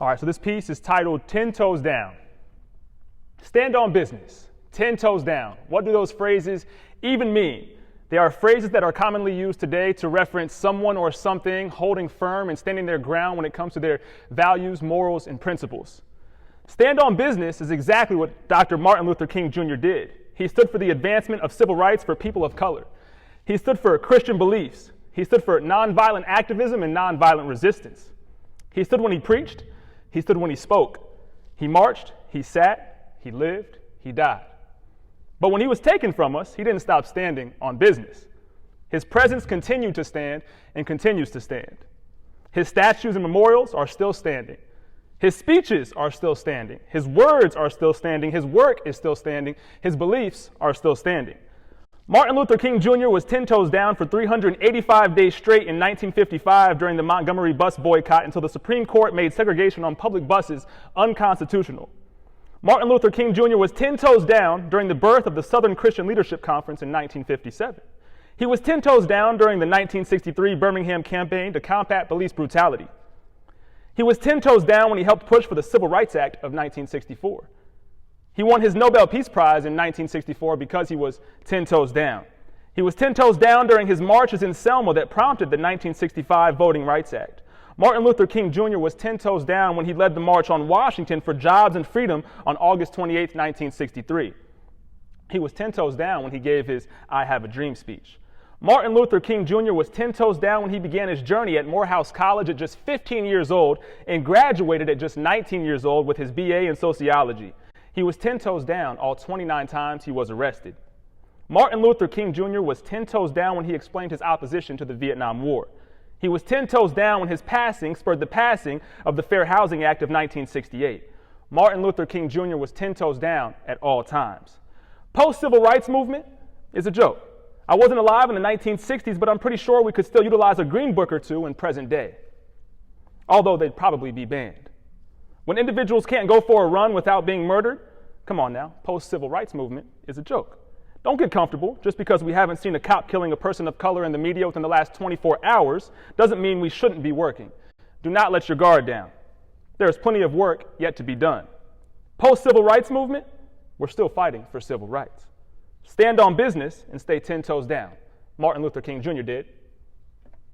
All right, so this piece is titled 10 Toes Down. Stand on business, 10 toes down. What do those phrases even mean? They are phrases that are commonly used today to reference someone or something holding firm and standing their ground when it comes to their values, morals, and principles. Stand on business is exactly what Dr. Martin Luther King Jr. did. He stood for the advancement of civil rights for people of color. He stood for Christian beliefs. He stood for nonviolent activism and nonviolent resistance. He stood when he preached. He stood when he spoke. He marched, he sat, he lived, he died. But when he was taken from us, he didn't stop standing on business. His presence continued to stand and continues to stand. His statues and memorials are still standing. His speeches are still standing. His words are still standing. His work is still standing. His beliefs are still standing. Martin Luther King Jr. was 10 toes down for 385 days straight in 1955 during the Montgomery bus boycott until the Supreme Court made segregation on public buses unconstitutional. Martin Luther King Jr. was 10 toes down during the birth of the Southern Christian Leadership Conference in 1957. He was 10 toes down during the 1963 Birmingham campaign to combat police brutality. He was 10 toes down when he helped push for the Civil Rights Act of 1964. He won his Nobel Peace Prize in 1964 because he was 10 toes down. He was 10 toes down during his marches in Selma that prompted the 1965 Voting Rights Act. Martin Luther King Jr. was 10 toes down when he led the March on Washington for Jobs and Freedom on August 28, 1963. He was 10 toes down when he gave his I Have a Dream speech. Martin Luther King Jr. was 10 toes down when he began his journey at Morehouse College at just 15 years old and graduated at just 19 years old with his BA in sociology. He was 10 toes down all 29 times he was arrested. Martin Luther King Jr. was 10 toes down when he explained his opposition to the Vietnam War. He was 10 toes down when his passing spurred the passing of the Fair Housing Act of 1968. Martin Luther King Jr. was 10 toes down at all times. Post-civil rights movement is a joke. I wasn't alive in the 1960s, but I'm pretty sure we could still utilize a green book or two in present day, although they'd probably be banned. When individuals can't go for a run without being murdered, come on now, post-civil rights movement is a joke. Don't get comfortable. Just because we haven't seen a cop killing a person of color in the media within the last 24 hours doesn't mean we shouldn't be working. Do not let your guard down. There is plenty of work yet to be done. Post-civil rights movement, we're still fighting for civil rights. Stand on business and stay 10 toes down. Martin Luther King Jr. did.